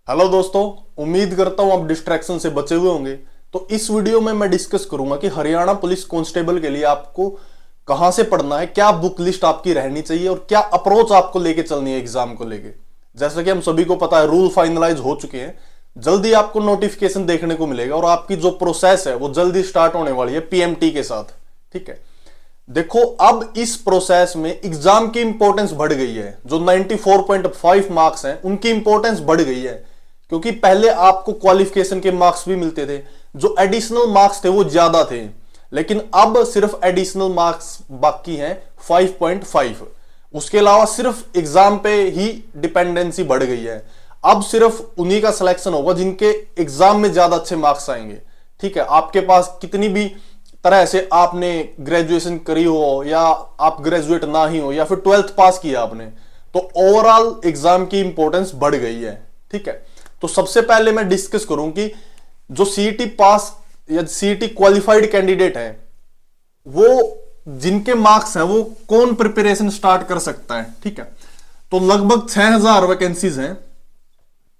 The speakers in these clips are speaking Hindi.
हेलो दोस्तों, उम्मीद करता हूं आप डिस्ट्रैक्शन से बचे हुए होंगे। तो इस वीडियो में मैं डिस्कस करूंगा कि हरियाणा पुलिस कांस्टेबल के लिए आपको कहां से पढ़ना है, क्या बुक लिस्ट आपकी रहनी चाहिए और क्या अप्रोच आपको लेके चलनी है एग्जाम को लेके। जैसा कि हम सभी को पता है, रूल फाइनलाइज हो चुके हैं, जल्दी आपको नोटिफिकेशन देखने को मिलेगा और आपकी जो प्रोसेस है वो जल्दी स्टार्ट होने वाली है पीएमटी के साथ। ठीक है, देखो अब इस प्रोसेस में एग्जाम की इंपॉर्टेंस बढ़ गई है। जो 94.5 मार्क्स हैं उनकी इंपॉर्टेंस बढ़ गई है, क्योंकि पहले आपको क्वालिफिकेशन के मार्क्स भी मिलते थे, जो एडिशनल मार्क्स थे वो ज्यादा थे, लेकिन अब सिर्फ एडिशनल मार्क्स बाकी हैं 5.5। उसके अलावा सिर्फ एग्जाम पे ही डिपेंडेंसी बढ़ गई है। अब सिर्फ उन्हीं का सिलेक्शन होगा जिनके एग्जाम में ज्यादा अच्छे मार्क्स आएंगे। ठीक है, आपके पास कितनी भी तरह से आपने ग्रेजुएशन करी हो या आप ग्रेजुएट ना ही हो या फिर 12th पास किया आपने, तो ओवरऑल एग्जाम की इंपॉर्टेंस बढ़ गई है। ठीक है, तो सबसे पहले मैं डिस्कस करूं कि जो सीईटी पास या सीईटी क्वालिफाइड कैंडिडेट है, वो जिनके मार्क्स हैं वो कौन प्रिपरेशन स्टार्ट कर सकता है। ठीक है, तो लगभग 6000 वैकेंसीज हैं,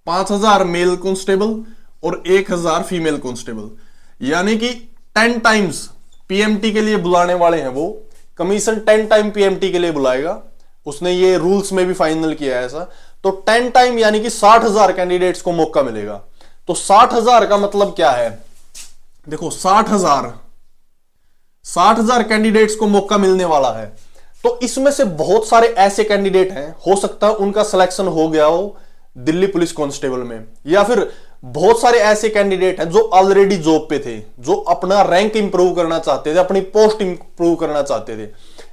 5000 मेल कांस्टेबल और 1000 फीमेल कांस्टेबल, यानी कि 10 टाइम्स पीएमटी के लिए बुलाने वाले हैं। वो कमीशन 10 टाइम पीएमटी के लिए बुलाएगा, उसने ये रूल्स में भी फाइनल किया है ऐसा। तो 10 टाइम यानी कि 60,000 कैंडिडेट्स को मौका मिलेगा। तो 60,000 का मतलब क्या है, देखो 60,000 कैंडिडेट्स को मौका मिलने वाला है। तो इसमें से बहुत सारे ऐसे कैंडिडेट हैं, हो सकता है उनका सिलेक्शन हो गया हो दिल्ली पुलिस कांस्टेबल में, या फिर बहुत सारे ऐसे कैंडिडेट हैं जो ऑलरेडी जॉब पे थे, जो अपना रैंक इंप्रूव करना चाहते थे, अपनी पोस्ट इंप्रूव करना चाहते थे।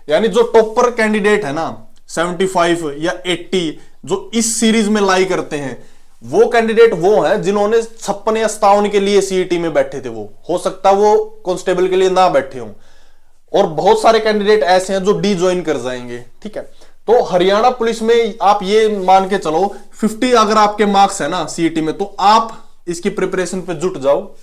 यानी जो टॉपर कैंडिडेट है ना 75 या 80 जो इस सीरीज में लाई करते हैं, वो कैंडिडेट वो हैं जिन्होंने 56 या 57 के लिए सीईटी में बैठे थे। वो हो सकता है वो कांस्टेबल के लिए ना बैठे हों, और बहुत सारे कैंडिडेट ऐसे हैं जो डी ज्वाइन कर जाएंगे। ठीक है, तो हरियाणा पुलिस में आप ये मान के चलो 50 अगर आपके मार्क्स है ना सीईटी में, तो आप इसकी प्रिपरेशन पे जुट जाओ,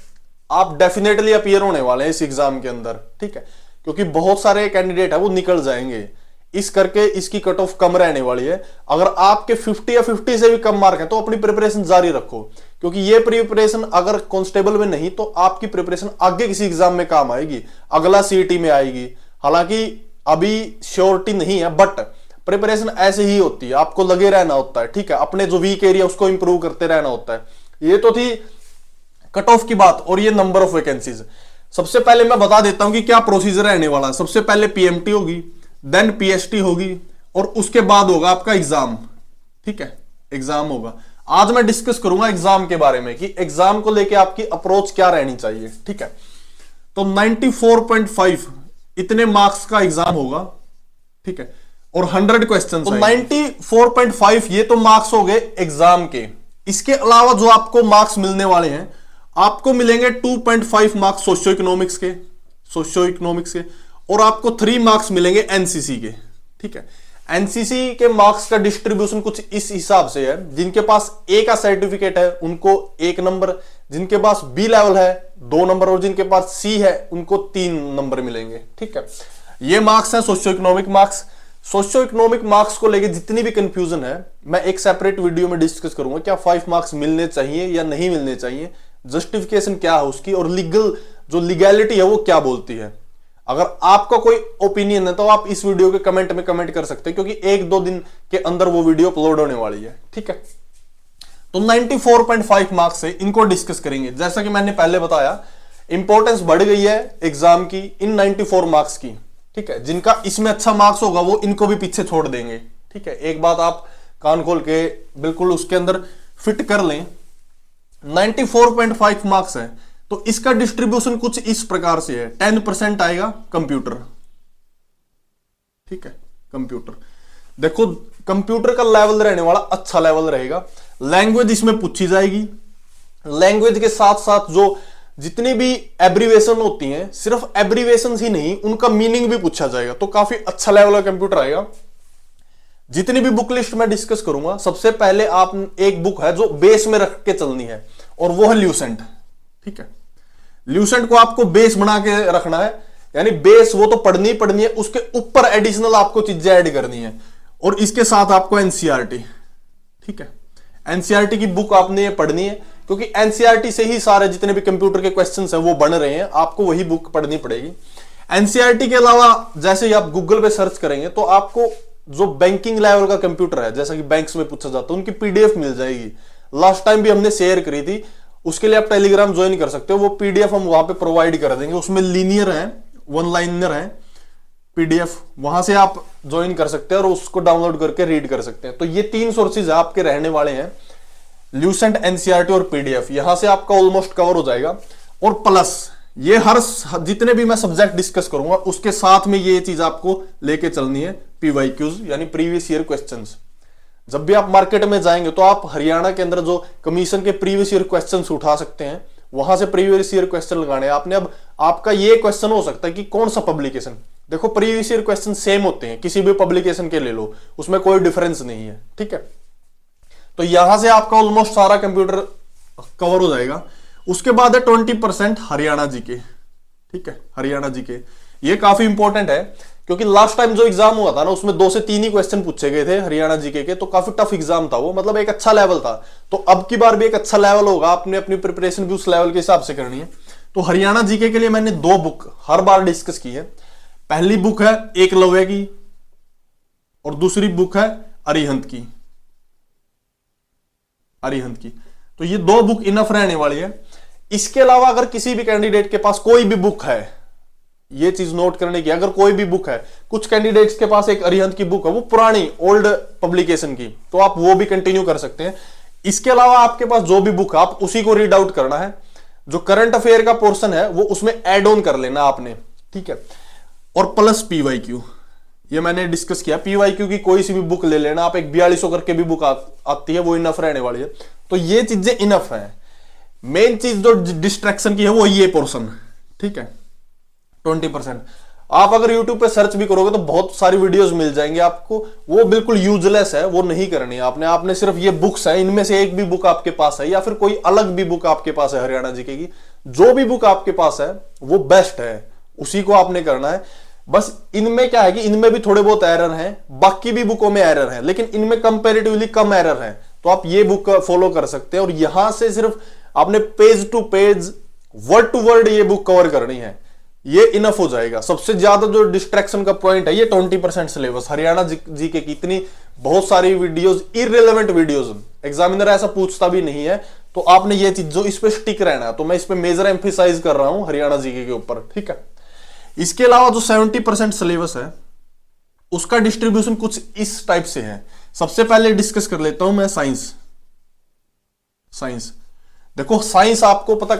आप डेफिनेटली अपीयर होने वाले हैं इस एग्जाम के अंदर। ठीक है, क्योंकि बहुत सारे कैंडिडेट है वो निकल जाएंगे, इस करके इसकी कट ऑफ कम रहने वाली है। अगर आपके 50 या 50 से भी कम मार्क है तो अपनी प्रिपरेशन जारी रखो, क्योंकि ये प्रिपरेशन अगर कांस्टेबल में नहीं तो आपकी प्रिपरेशन आगे किसी एग्जाम में काम आएगी, अगला सीईटी में आएगी। हालांकि अभी श्योरिटी नहीं है, बट प्रिपरेशन ऐसे ही होती है, आपको लगे रहना होता है। ठीक है, अपने जो वीक एरिया उसको इंप्रूव करते रहना होता है। ये तो थी कट ऑफ की बात, और ये नंबर ऑफ वैकेंसीज। सबसे पहले मैं बता देता हूं कि क्या प्रोसीजर रहने वाला है। सबसे पहले पीएमटी होगी, देन पीएसटी होगी, और उसके बाद होगा आपका एग्जाम। ठीक है, एग्जाम होगा। आज मैं डिस्कस करूंगा एग्जाम के बारे में कि एग्जाम को लेके आपकी अप्रोच क्या रहनी चाहिए। ठीक है, तो 94.5 इतने मार्क्स का एग्जाम होगा। ठीक है, और 100 क्वेश्चन। तो 94.5 ये तो मार्क्स हो गए एग्जाम के। इसके अलावा जो आपको मार्क्स मिलने वाले हैं, आपको मिलेंगे 2.5 मार्क्स सोशियो इकोनॉमिक्स के, और आपको 3 मार्क्स मिलेंगे एनसीसी के। ठीक है, एनसीसी के मार्क्स का डिस्ट्रीब्यूशन कुछ इस हिसाब से है, जिनके पास ए का सर्टिफिकेट है उनको 1 नंबर, जिनके पास बी लेवल है 2 नंबर, और जिनके पास सी है उनको 3 नंबर मिलेंगे। ठीक है, ये मार्क्स है socio economic marks. Socio economic marks को लेके जितनी भी कंफ्यूजन है मैं एक सेपरेट वीडियो में डिस्कस करूंगा। क्या 5 मार्क्स मिलने चाहिए या नहीं मिलने चाहिए, जस्टिफिकेशन क्या है उसकी, और लीगल जो लीगैलिटी है वो क्या बोलती है। अगर आपका कोई ओपिनियन है तो आप इस वीडियो के कमेंट में कमेंट कर सकते हैं, क्योंकि 1-2 दिन के अंदर वो वीडियो अपलोड होने वाली है। ठीक है, तो 94.5 मार्क्स है, इनको डिस्कस करेंगे। जैसा कि मैंने पहले बताया, इंपॉर्टेंस बढ़ गई है एग्जाम की इन 94 मार्क्स की। ठीक है, जिनका इसमें अच्छा मार्क्स होगा वो इनको भी पीछे छोड़ देंगे। ठीक है, एक बात आप कान खोल के बिल्कुल उसके अंदर फिट कर लें। 94.5 मार्क्स है, तो इसका डिस्ट्रीब्यूशन कुछ इस प्रकार से है। 10% आएगा कंप्यूटर। ठीक है, कंप्यूटर देखो, कंप्यूटर का लेवल रहने वाला अच्छा लेवल रहेगा। लैंग्वेज इसमें पूछी जाएगी, लैंग्वेज के साथ साथ जो जितनी भी एब्रीवेशन होती हैं, सिर्फ एब्रीवेशन ही नहीं, उनका मीनिंग भी पूछा जाएगा। तो काफी अच्छा लेवल का कंप्यूटर आएगा। जितनी भी बुक लिस्ट में डिस्कस करूंगा, सबसे पहले आप एक बुक है जो बेस में रख के चलनी है, और वो है ल्यूसेंट। ठीक है, ल्यूसेंट को आपको बेस बना के रखना है, यानी बेस वो तो पढ़नी है, उसके ऊपर एडिशनल आपको चीजें ऐड करनी है, और इसके साथ आपको एनसीईआरटी। ठीक है, एनसीईआरटी की बुक आपने पढ़नी है, क्योंकि एनसीईआरटी से ही सारे जितने भी कंप्यूटर के क्वेश्चंस हैं वो बन रहे हैं, आपको वही बुक पढ़नी पड़ेगी। एनसीईआरटी के अलावा जैसे ही आप गूगल पे सर्च करेंगे तो आपको जो बैंकिंग लेवल का कंप्यूटर है, जैसा कि बैंक्स में पूछा जाता है, उनकी पीडीएफ मिल जाएगी। लास्ट टाइम भी हमने शेयर करी थी, उसके लिए आप टेलीग्राम ज्वाइन कर सकते हो, वो पीडीएफ हम वहां पे प्रोवाइड कर देंगे। उसमें लीनियर है, वन लाइनर है पीडीएफ, वहां से आप ज्वाइन कर सकते हैं और उसको डाउनलोड करके रीड कर सकते हैं। तो ये 3 सोर्सेज आपके रहने वाले हैं, ल्यूसेंट, एनसीईआरटी और पीडीएफ। यहां से आपका ऑलमोस्ट कवर हो जाएगा। और प्लस ये हर जितने भी मैं सब्जेक्ट डिस्कस करूंगा उसके साथ में ये चीज आपको लेके चलनी है, पीवाईक्यूज यानी प्रीवियस ईयर क्वेश्चंस। जब भी आप मार्केट में जाएंगे तो आप हरियाणा के अंदर जो कमीशन के प्रीवियस ईयर क्वेश्चंस उठा सकते हैं, वहां से प्रीवियस ईयर क्वेश्चन लगाने आपने। अब आपका ये क्वेश्चन हो सकता है कि कौन सा पब्लिकेशन, देखो प्रीवियस ईयर क्वेश्चन सेम होते हैं, किसी भी पब्लिकेशन के ले लो, उसमें कोई डिफरेंस नहीं है, ठीक है। तो यहां से आपका ऑलमोस्ट सारा कंप्यूटर कवर हो जाएगा। उसके बाद है 20% हरियाणा जीके, ठीक है। हरियाणा जीके ये काफी इंपॉर्टेंट है, क्योंकि लास्ट टाइम जो एग्जाम हुआ था ना उसमें 2 से 3 ही क्वेश्चन पूछे गए थे हरियाणा जीके के, तो काफी टफ एग्जाम था वो, मतलब एक अच्छा लेवल था। तो अब की बार भी एक अच्छा लेवल होगा, आपने अपनी प्रिपरेशन भी उस लेवल के हिसाब से करनी है। तो हरियाणा जीके के लिए मैंने 2 बुक हर बार डिस्कस की है। पहली बुक है एकलव्य की और दूसरी बुक है अरिहंत की। अरिहंत की तो ये 2 बुक इनफ रहने वाली है। इसके अलावा अगर किसी भी कैंडिडेट के पास कोई भी बुक है, ये चीज नोट करने की, अगर कोई भी बुक है, कुछ कैंडिडेट्स के पास एक अरिहंत की बुक है, वो पुरानी ओल्ड पब्लिकेशन की, तो आप वो भी कंटिन्यू कर सकते हैं। इसके अलावा आपके पास जो भी बुक है आप उसी को रीड आउट करना है। जो करंट अफेयर का पोर्शन है वो उसमें एड ऑन कर लेना आपने, ठीक है। और प्लस पीवाईक्यू, ये मैंने डिस्कस किया, पीवाईक्यू की कोई सी भी बुक ले लेना आप, एक 4200 करके भी बुक आती है, वो इनफ रहने वाली है। तो ये चीजें इनफ है। मेन चीज जो डिस्ट्रैक्शन की है वो ये पोर्शन, ठीक है, 20%। आप अगर YouTube पे सर्च भी करोगे तो बहुत सारी वीडियोस मिल जाएंगे आपको, वो बिल्कुल यूजलेस है, वो नहीं करनी है आपने सिर्फ ये बुक्स है, इनमें से एक भी बुक आपके पास है या फिर कोई अलग भी बुक आपके पास है हरियाणा जीके की, जो भी बुक आपके पास है वो बेस्ट है, उसी को आपने करना है। बस इनमें क्या है कि इनमें भी थोड़े बहुत एरर हैं, बाकी भी बुकों में एरर है, लेकिन इनमें कंपैरेटिवली कम एरर है, तो आप ये बुक फॉलो कर सकते हैं। और यहां से सिर्फ आपने page to page, word to word ये बुक कवर करनी है, ये इनफ हो जाएगा। सबसे ज्यादा जो डिस्ट्रैक्शन का पॉइंट है ये 20% सिलेबस हरियाणा जीके की। इतनी बहुत सारी वीडियोस, इररिलेवेंट वीडियोस, एग्जामिनर ऐसा पूछता भी नहीं है, तो आपने ये चीज जो इस पे स्टिक रहना है, तो मैं इस पे मेजर एम्फेसाइज कर रहा हूं हरियाणा जीके के ऊपर, ठीक है। इसके अलावा जो 70% सिलेबस है उसका डिस्ट्रीब्यूशन कुछ इस टाइप से है। सबसे पहले डिस्कस कर लेता हूं मैं साइंस। देखो साइंस आपको पता,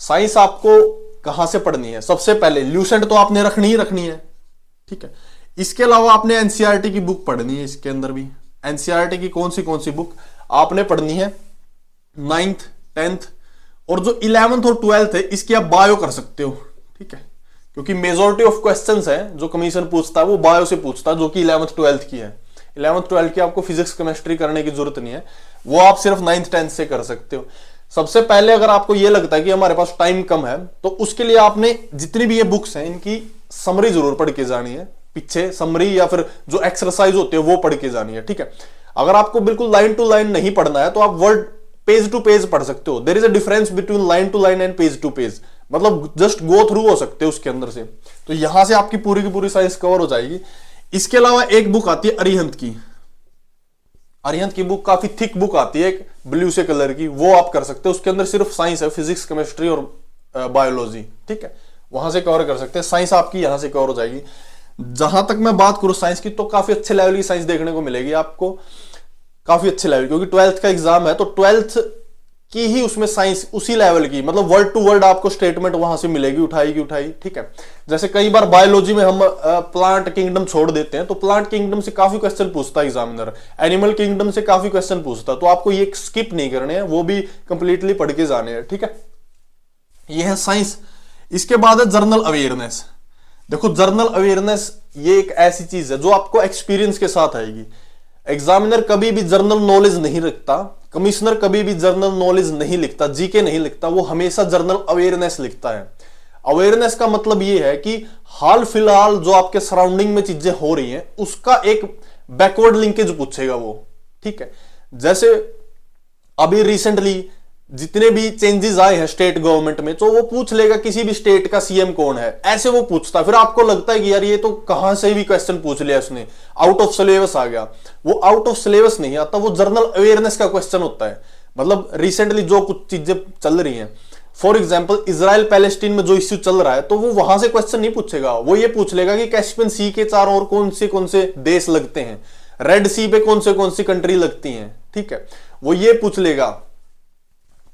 साइंस आपको कहां से पढ़नी है। सबसे पहले ल्यूसेंट तो आपने रखनी ही रखनी है, ठीक है। इसके अलावा आपने एनसीईआरटी की बुक पढ़नी है, इसके अंदर भी एनसीईआरटी की कौन सी बुक आपने पढ़नी है, 9th 10th और जो 11th और 12th है इसकी आप बायो कर सकते हो, ठीक है, क्योंकि मेजोरिटी ऑफ क्वेश्चंस है जो कमीशन पूछता है वो बायो से पूछता है, जो कि 11th 12th की है। 11th 12th की आपको फिजिक्स केमिस्ट्री करने की जरूरत नहीं है, वो आप सिर्फ 9th 10th से कर सकते हो। सबसे पहले अगर आपको ये लगता है कि हमारे पास टाइम कम है, तो उसके लिए आपने जितनी भी ये बुक्स हैं इनकी समरी जरूर पढ़ के जानी है, पीछे समरी या फिर जो एक्सरसाइज होते हैं वो पढ़ के जानी है, ठीक है। अगर आपको बिल्कुल लाइन टू लाइन नहीं पढ़ना है तो आप वर्ड पेज टू पेज पढ़ सकते हो। There is a difference between line to line and page to page, मतलब जस्ट गो थ्रू हो सकते हो उसके अंदर से। तो यहां से आपकी पूरी की पूरी साइंस कवर हो जाएगी। इसके अलावा एक बुक आती है अरिहंत की। अरिहंत की बुक काफी थिक बुक आती है, एक ब्लू से कलर की, वो आप कर सकते हो। उसके अंदर सिर्फ साइंस है, फिजिक्स केमिस्ट्री और बायोलॉजी, ठीक है, वहां से कवर कर सकते हैं। साइंस आपकी यहां से कवर हो जाएगी। जहां तक मैं बात करूं साइंस की, तो काफी अच्छे लेवल की साइंस देखने को मिलेगी आपको, काफी अच्छे लेवल, क्योंकि 12th का एग्जाम है तो 12th की ही उसमें साइंस उसी लेवल की, मतलब वर्ड टू वर्ड आपको स्टेटमेंट वहां से मिलेगी, उठाई, ठीक है। जैसे कई बार बायोलॉजी में हम प्लांट किंगडम छोड़ देते हैं, तो प्लांट किंगडम से काफी क्वेश्चन पूछता है एग्जामिनर, एनिमल किंगडम से काफी क्वेश्चन पूछता है, तो आपको ये स्किप नहीं करने हैं, वो भी कंप्लीटली पढ़ के जाने हैं, ठीक है। ये है साइंस। इसके बाद है जर्नल अवेयरनेस। देखो जर्नल अवेयरनेस ये एक ऐसी चीज है जो आपको एक्सपीरियंस के साथ आएगी। एग्जामिनर कभी भी जर्नल नॉलेज नहीं रखता, कमिश्नर कभी भी जर्नल नॉलेज नहीं लिखता, जीके नहीं लिखता, वो हमेशा जर्नल अवेयरनेस लिखता है। अवेयरनेस का मतलब ये है कि हाल फिलहाल जो आपके सराउंडिंग में चीजें हो रही हैं उसका एक बैकवर्ड लिंकेज पूछेगा वो, ठीक है। जैसे अभी रिसेंटली जितने भी चेंजेस आए हैं स्टेट गवर्नमेंट में, तो वो पूछ लेगा किसी भी स्टेट का सीएम कौन है, ऐसे वो पूछता है। फिर आपको लगता है कि यार ये तो कहां से भी क्वेश्चन पूछ लिया उसने, आउट ऑफ सिलेबस आ गया। वो आउट ऑफ सिलेबस नहीं आता, वो जनरल अवेयरनेस का क्वेश्चन होता है। मतलब रिसेंटली जो कुछ चीजें चल रही हैं, फॉर एग्जाम्पल इजराइल पैलेस्टीन में जो इश्यू चल रहा है, तो वो वहां से क्वेश्चन नहीं पूछेगा। वो ये पूछ लेगा कि कैस्पियन सी के चारों ओर कौन से देश लगते हैं, रेड सी पे कौन सी कंट्री लगती हैं, ठीक है, वो ये पूछ लेगा।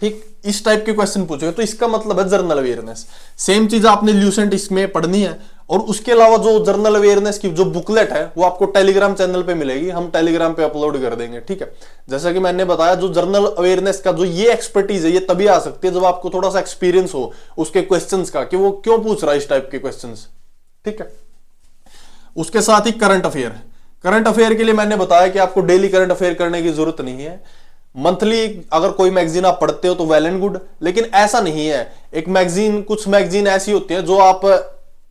ठीक, इस टाइप के क्वेश्चन पूछेगा। तो इसका मतलब है जनरल अवेयरनेस। सेम चीज आपने ल्यूसेंट इसमें पढ़नी है। और उसके अलावा जो जनरल अवेयरनेस की जो बुकलेट है वो आपको टेलीग्राम चैनल पे मिलेगी, हम टेलीग्राम पे अपलोड कर देंगे, ठीक है। जैसा कि मैंने बताया, जो जनरल अवेयरनेस का जो ये एक्सपर्टीज है, ये तभी आ सकती है जब आपको थोड़ा सा एक्सपीरियंस हो उसके क्वेश्चंस का, कि वो क्यों पूछ रहा है इस टाइप के क्वेश्चंस, ठीक है। उसके साथ ही करंट अफेयर के लिए मैंने बताया कि आपको डेली करंट अफेयर करने की जरूरत नहीं है। मंथली अगर कोई मैगजीन आप पढ़ते हो तो वेल एंड गुड, लेकिन ऐसा नहीं है। एक मैगजीन, कुछ मैगजीन ऐसी होती है जो आप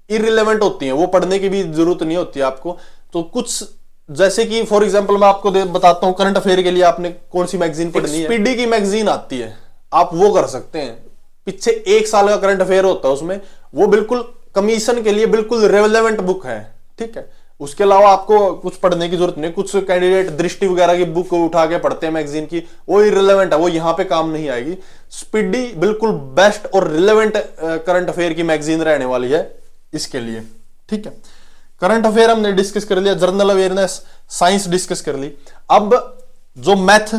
इररिलेवेंट होती हैं, वो पढ़ने की भी जरूरत नहीं होती आपको। तो कुछ जैसे कि फॉर एग्जांपल मैं आपको बताता हूं, करंट अफेयर के लिए आपने कौन सी मैगजीन पढ़नी है। स्पीडी की मैगजीन आती है, आप वो कर सकते हैं। पीछे 1 साल का करंट अफेयर होता है उसमें, वो बिल्कुल कमीशन के लिए बिल्कुल रेलेवेंट बुक है, ठीक है। उसके अलावा आपको कुछ पढ़ने की जरूरत नहीं। कुछ कैंडिडेट दृष्टि वगैरह की बुक उठा के पढ़ते हैं मैगजीन की, वो इररिलेवेंट है, वो यहां पे काम नहीं आएगी। स्पीडी बिल्कुल बेस्ट और रिलेवेंट करंट अफेयर की मैगजीन रहने वाली है इसके लिए, ठीक है। करंट अफेयर हमने डिस्कस कर लिया, जनरल अवेयरनेस, साइंस डिस्कस कर ली। अब जो मैथ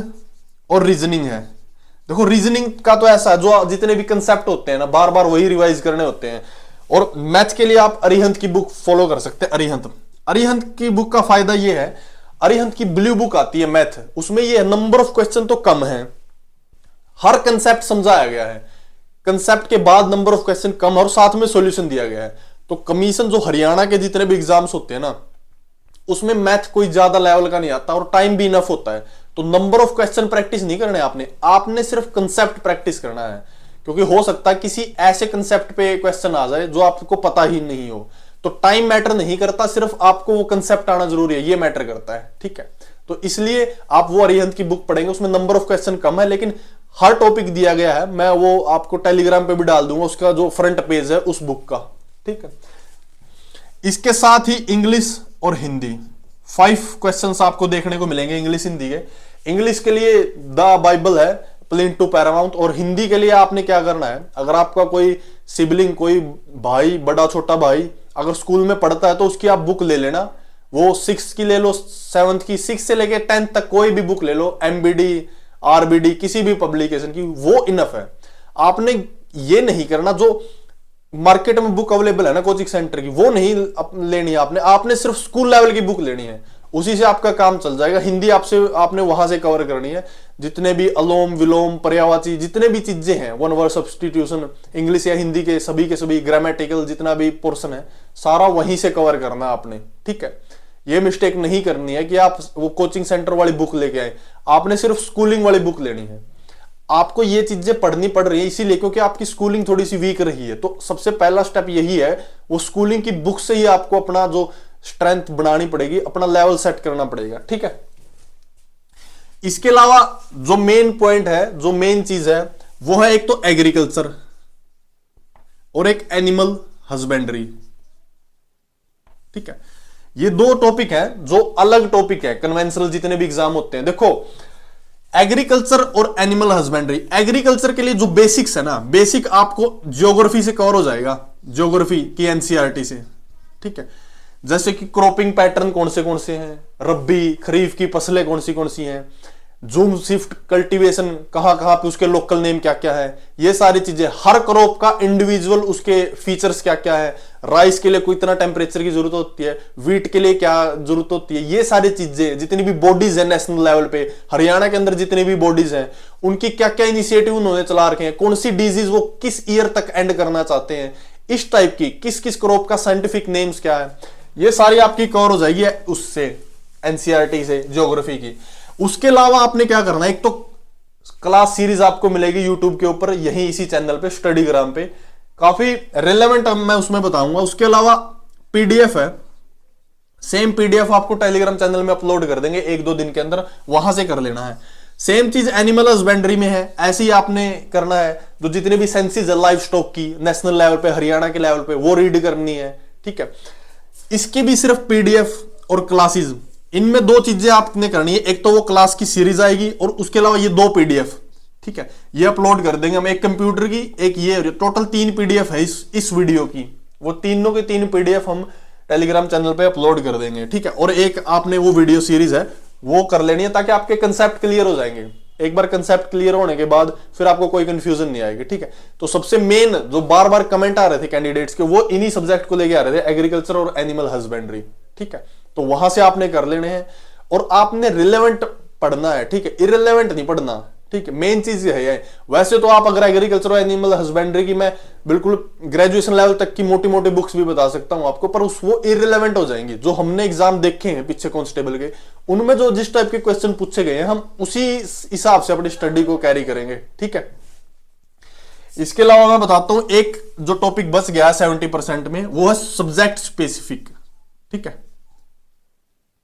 और रीजनिंग है, देखो रीजनिंग का तो ऐसा है, जो जितने भी कंसेप्ट होते हैं ना, बार बार वही रिवाइज करने होते हैं। और मैथ के लिए आप अरिहंत की बुक फॉलो कर सकते हैं। अरिहंत की बुक का फायदा यह है, अरिहंत की ब्लू बुक आती है मैथ, उसमें यह नंबर ऑफ क्वेश्चन तो कम है, हर कंसेप्ट समझाया गया है, कंसेप्ट के बाद नंबर ऑफ क्वेश्चन कम और साथ में सॉल्यूशन दिया गया है। तो कमीशन जो हरियाणा के जितने भी एग्जाम्स होते हैं ना, उसमें मैथ कोई ज्यादा लेवल का नहीं आता और टाइम भी इनफ होता है। तो नंबर ऑफ क्वेश्चन प्रैक्टिस नहीं करने आपने सिर्फ कंसेप्ट प्रैक्टिस करना है, क्योंकि हो सकता है किसी ऐसे कंसेप्ट पे क्वेश्चन आ जाए जो आपको पता ही नहीं हो। तो टाइम मैटर नहीं करता, सिर्फ आपको वो कंसेप्ट आना जरूरी है, ये मैटर करता है, ठीक है। तो इसलिए आप वो अरिहंत की बुक पढ़ेंगे, उसमें नंबर ऑफ क्वेश्चन कम है, लेकिन हर टॉपिक दिया गया है। मैं वो आपको टेलीग्राम पे भी डाल दूंगा, उसका जो फ्रंट पेज है उस बुक का, ठीक है। इसके साथ ही इंग्लिश और हिंदी 5 क्वेश्चंस आपको देखने को मिलेंगे इंग्लिश हिंदी के। इंग्लिश के लिए द बाइबल है, प्लेन टू पैरामाउंट। और हिंदी के लिए आपने क्या करना है, अगर आपका कोई सिबलिंग, कोई भाई, बड़ा छोटा भाई अगर स्कूल में पढ़ता है तो उसकी आप बुक ले लेना। वो 6 की ले लो, 7th की, 6 से लेके 10th तक कोई भी बुक ले लो, एमबीडी, आरबीडी, किसी भी पब्लिकेशन की, वो इनफ है। आपने ये नहीं करना, जो मार्केट में बुक अवेलेबल है ना कोचिंग सेंटर की, वो नहीं लेनी है आपने सिर्फ स्कूल लेवल की बुक लेनी है, उसी से आपका काम चल जाएगा। हिंदी आपने वहां से कवर करनी है। जितने भी अलोम विलोम पर्यायवाची जितने भी चीजें हैं, वन वर्ड सब्स्टिट्यूशन, इंग्लिश या हिंदी के सभी ग्रामेटिकल जितना भी पोर्शन है, सारा वहीं से कवर करना आपने, ठीक है। ये मिस्टेक नहीं करनी है कि आप वो कोचिंग सेंटर वाली बुक लेके आए, आपने सिर्फ स्कूलिंग वाली बुक लेनी है। आपको ये चीजें पढ़नी पड़ रही है इसीलिए क्योंकि आपकी स्कूलिंग थोड़ी सी वीक रही है। तो सबसे पहला स्टेप यही है, वो स्कूलिंग की बुक से ही आपको अपना जो स्ट्रेंथ बनानी पड़ेगी, अपना लेवल सेट करना पड़ेगा, ठीक है। इसके अलावा जो मेन पॉइंट है, जो मेन चीज है, वो है एक तो एग्रीकल्चर और एक एनिमल हस्बेंड्री, ठीक है। ये 2 टॉपिक है जो अलग टॉपिक है कन्वेंशनल जितने भी एग्जाम होते हैं। देखो, एग्रीकल्चर और एनिमल हस्बेंड्री, एग्रीकल्चर के लिए जो बेसिक्स है ना, बेसिक आपको ज्योग्राफी से कवर हो जाएगा, ज्योग्राफी की एनसीईआरटी से, ठीक है। जैसे कि क्रॉपिंग पैटर्न कौन से हैं, रब्बी खरीफ की फसलें कौन सी हैं, जूम शिफ्ट कल्टीवेशन कहां पे, उसके लोकल नेम क्या क्या है, ये सारी चीजें, हर क्रॉप का इंडिविजुअल उसके फीचर्स क्या क्या है, राइस के लिए कोई इतना टेम्परेचर की जरूरत होती है, वीट के लिए क्या जरूरत होती है, ये सारी चीजें, जितनी भी बॉडीज है नेशनल लेवल पे, हरियाणा के अंदर जितनी भी बॉडीज हैं, उनकी क्या क्या इनिशिएटिव उन्होंने चला रखे हैं, कौन सी डिजीज वो किस ईयर तक एंड करना चाहते हैं, इस टाइप की, किस किस क्रॉप का साइंटिफिक नेम्स क्या है, ये सारी आपकी कवर हो जाएगी उससे, एनसीईआरटी से, ज्योग्राफी की। उसके अलावा आपने क्या करना है, एक तो क्लास सीरीज आपको मिलेगी यूट्यूब के ऊपर, यहीं इसी चैनल पे, स्टडीग्राम पे, काफी रिलेवेंट मैं उसमें बताऊंगा। उसके अलावा पीडीएफ है, सेम पीडीएफ आपको टेलीग्राम चैनल में अपलोड कर देंगे 1-2 दिन के अंदर, वहां से कर लेना है। सेम चीज एनिमल हस्बेंड्री में है, ऐसे ही आपने करना है। जो जितने भी सेंसेस है लाइव स्टॉक की नेशनल लेवल पे, हरियाणा के लेवल पे, वो रीड करनी है, ठीक है। इसकी भी सिर्फ पीडीएफ और क्लासेस, इनमें दो चीजें आपने करनी है। एक तो वो क्लास की सीरीज आएगी और उसके अलावा ये दो पीडीएफ, ठीक है, ये अपलोड कर देंगे हम, एक कंप्यूटर की, एक ये, टोटल 3 पीडीएफ है इस वीडियो की। वो तीनों के 3 पीडीएफ हम टेलीग्राम चैनल पे अपलोड कर देंगे, ठीक है। और एक आपने वो वीडियो सीरीज है वो कर लेनी है, ताकि आपके कंसेप्ट क्लियर हो जाएंगे। एक बार कंसेप्ट क्लियर होने के बाद फिर आपको कोई कंफ्यूजन नहीं आएगी, ठीक है। तो सबसे मेन जो बार बार कमेंट आ रहे थे कैंडिडेट्स के, वो इन्हीं सब्जेक्ट को लेके आ रहे थे, एग्रीकल्चर और एनिमल हस्बेंड्री, ठीक है। तो वहां से आपने कर लेने हैं और आपने रिलेवेंट पढ़ना है, ठीक है, इररिलेवेंट नहीं पढ़ना, ठीक है। मेन चीज ये है। वैसे तो आप अगर एग्रीकल्चर और एनिमल हस्बेंड्री की मैं बिल्कुल ग्रेजुएशन लेवल तक की मोटी मोटी बुक्स भी बता सकता हूं आपको, पर वो इररिलेवेंट हो जाएंगी। जो हमने एग्जाम देखे हैं पीछे कांस्टेबल के, उनमें जो जिस टाइप के क्वेश्चन पूछे गए हैं, हम उसी हिसाब से अपनी स्टडी को कैरी करेंगे, ठीक है। इसके अलावा मैं बताता हूं, एक जो टॉपिक बच गया 70% में, वो है सब्जेक्ट स्पेसिफिक, ठीक है।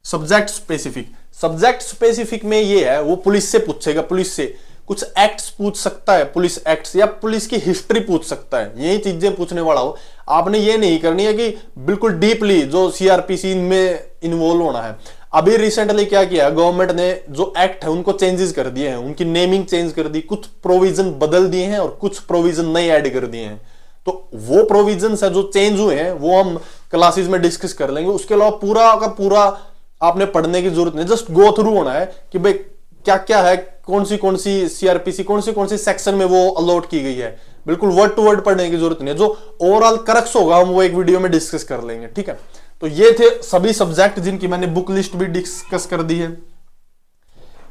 सब्जेक्ट स्पेसिफिक में ये है, वो पुलिस से पूछेगा, पुलिस से कुछ एक्ट्स पूछ सकता है, पुलिस एक्ट्स, या पुलिस की हिस्ट्री पूछ सकता है, यही चीजें पूछने वाला हो। आपने ये नहीं करनी है कि बिल्कुल डीपली जो सीआरपीसी में इन्वॉल्व होना है। अभी रिसेंटली क्या किया गवर्नमेंट ने, जो एक्ट है उनको चेंजेस कर दिए हैं, उनकी नेमिंग चेंज कर दी, कुछ प्रोविजन बदल दिए हैं और कुछ प्रोविजन नए ऐड कर दिए हैं। तो वो प्रोविजन है जो चेंज हुए हैं, वो हम क्लासेस में डिस्कस कर लेंगे। उसके अलावा पूरा का पूरा आपने पढ़ने की जरूरत नहीं, जस्ट गो थ्रू होना है कि भाई क्या क्या है, कौन सी सीआरपीसी कौन सी सेक्शन में वो अलॉट की गई है। बिल्कुल वर्ड टू वर्ड पढ़ने की जरूरत नहीं है। जो ओवरऑल करक्स होगा हम वो एक वीडियो में डिस्कस कर लेंगे, ठीक है। तो ये थे सभी सब्जेक्ट जिनकी मैंने बुक लिस्ट भी डिस्कस कर दी है।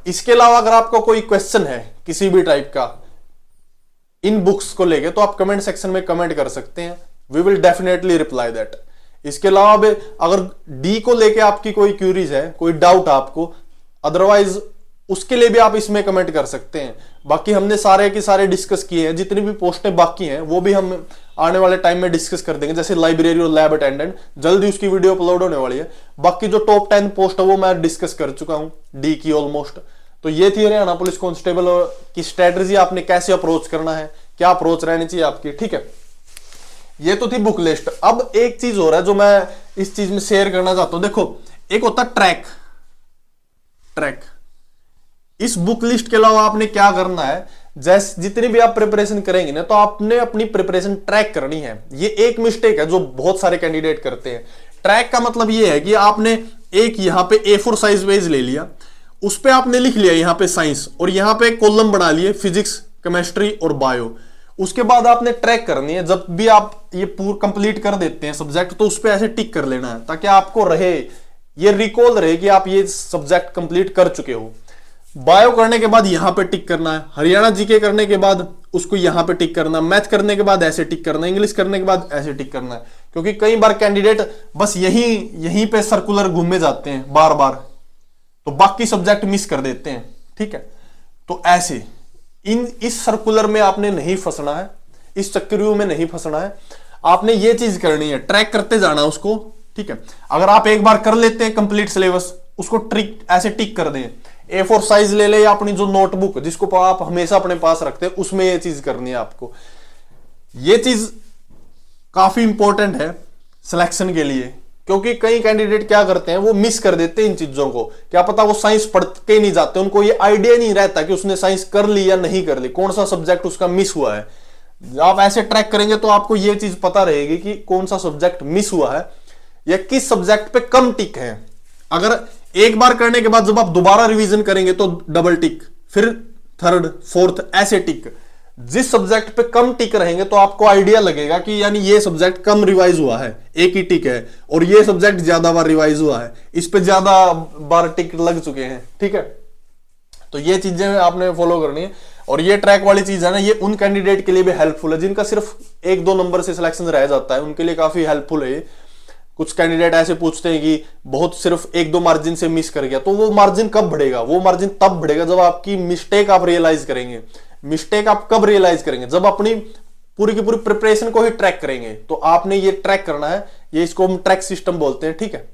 इसके अलावा अगर आपका कोई क्वेश्चन है किसी भी टाइप का इन बुक्स को लेके, तो आप कमेंट सेक्शन में कमेंट कर सकते हैं, we will definitely reply that. इसके अलावा अगर डी को लेके आपकी कोई क्यूरीज है, कोई डाउट आपको, अदरवाइज उसके लिए भी आप इसमें कमेंट कर सकते हैं। बाकी हमने सारे के सारे डिस्कस किए हैं, जितनी भी पोस्टें बाकी हैं वो भी हम आने वाले टाइम में डिस्कस कर देंगे। जैसे लाइब्रेरी और लैब अटेंडेंट, जल्दी उसकी वीडियो अपलोड होने वाली है। बाकी जो टॉप 10 पोस्ट है वो मैं डिस्कस कर चुका हूं, डी की ऑलमोस्ट। तो ये थी हरियाणा पुलिस कांस्टेबल की स्ट्रेटजी, आपने कैसे अप्रोच करना है, क्या अप्रोच रहनी चाहिए आपकी, ठीक है। ये तो थी बुक लिस्ट। अब एक चीज हो रहा है जो मैं इस चीज में शेयर करना चाहता हूं। देखो, एक होता ट्रैक, इस बुक लिस्ट के अलावा आपने क्या करना है, जैसे जितनी भी आप प्रिपरेशन करेंगे ना, तो आपने अपनी प्रिपरेशन ट्रैक करनी है। ये एक मिस्टेक है जो बहुत सारे कैंडिडेट करते हैं। ट्रैक का मतलब ये है कि आपने एक यहां पे A4 साइज पेज ले लिया, उस पे आपने लिख लिया यहां पे साइंस, और यहां पे कॉलम बना लिए फिजिक्स, केमिस्ट्री और बायो। उसके बाद आपने ट्रैक करनी है। जब भी आप ये पूरा कंप्लीट कर देते हैं सब्जेक्ट, तो उस पे ऐसे टिक कर लेना है, ताकि आपको रहे, ये रिकॉल रहे कि आप ये सब्जेक्ट कंप्लीट कर चुके हो। बायो करने के बाद यहां पे टिक करना है, हरियाणा जीके करने के बाद उसको यहां पे टिक करना, मैथ करने के बाद ऐसे टिक करना, इंग्लिश करने के बाद ऐसे टिक करना है। क्योंकि कई बार कैंडिडेट बस यहीं पे सर्कुलर घूमे जाते हैं बार बार, तो बाकी सब्जेक्ट मिस कर देते हैं, ठीक है। तो ऐसे इस सर्कुलर में आपने नहीं फंसना है, इस चक्रव्यूह में नहीं फंसना है। आपने ये चीज करनी है, ट्रैक करते जाना उसको, ठीक है। अगर आप एक बार कर लेते हैं कंप्लीट सिलेबस, उसको ट्रिक ऐसे टिक कर दें। A4 साइज ले ले या अपनी जो नोटबुक जिसको आप हमेशा अपने पास रखते हैं, उसमें ये चीज करनी है आपको। ये चीज काफी इंपॉर्टेंट है सिलेक्शन के लिए, क्योंकि कई कैंडिडेट क्या करते हैं, वो मिस कर देते हैं इन चीजों को। क्या पता वो साइंस पढ़ के नहीं जाते, उनको ये आइडिया नहीं रहता कि उसने साइंस कर ली या नहीं कर ली, कौन सा सब्जेक्ट उसका मिस हुआ है। आप ऐसे ट्रैक करेंगे तो आपको ये चीज पता रहेगी कि कौन सा सब्जेक्ट मिस हुआ है या किस सब्जेक्ट पे कम टिक है। अगर एक बार करने के बाद जब आप दोबारा रिवीजन करेंगे तो डबल टिक, फिर थर्ड, फोर्थ, ऐसे टिक। जिस सब्जेक्ट पे कम टिक रहेंगे तो आपको आइडिया लगेगा कि यानी ये सब्जेक्ट कम रिवाइज हुआ है, एक ही टिक है, और ये सब्जेक्ट ज्यादा बार रिवाइज हुआ है, इस पे ज्यादा बार टिक लग चुके हैं, ठीक है। तो ये चीजें आपने फॉलो करनी है। और ये ट्रैक वाली चीज है ना, ये उन कैंडिडेट के लिए भी हेल्पफुल है जिनका सिर्फ 1-2 नंबर से सिलेक्शन रह जाता है, उनके लिए काफी हेल्पफुल है। कुछ कैंडिडेट ऐसे पूछते हैं कि बहुत सिर्फ 1-2 मार्जिन से मिस कर गया, तो वो मार्जिन कब बढ़ेगा? वो मार्जिन तब बढ़ेगा जब आपकी मिस्टेक आप रियलाइज करेंगे। मिस्टेक आप कब रियलाइज करेंगे? जब अपनी पूरी की पूरी प्रिपरेशन को ही ट्रैक करेंगे। तो आपने ये ट्रैक करना है, ये इसको हम ट्रैक सिस्टम बोलते हैं, ठीक है।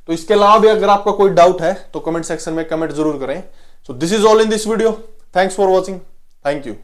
तो इसके अलावा भी अगर आपका कोई डाउट है तो कमेंट सेक्शन में कमेंट जरूर करें। So this is all in this video. Thanks for watching. Thank you.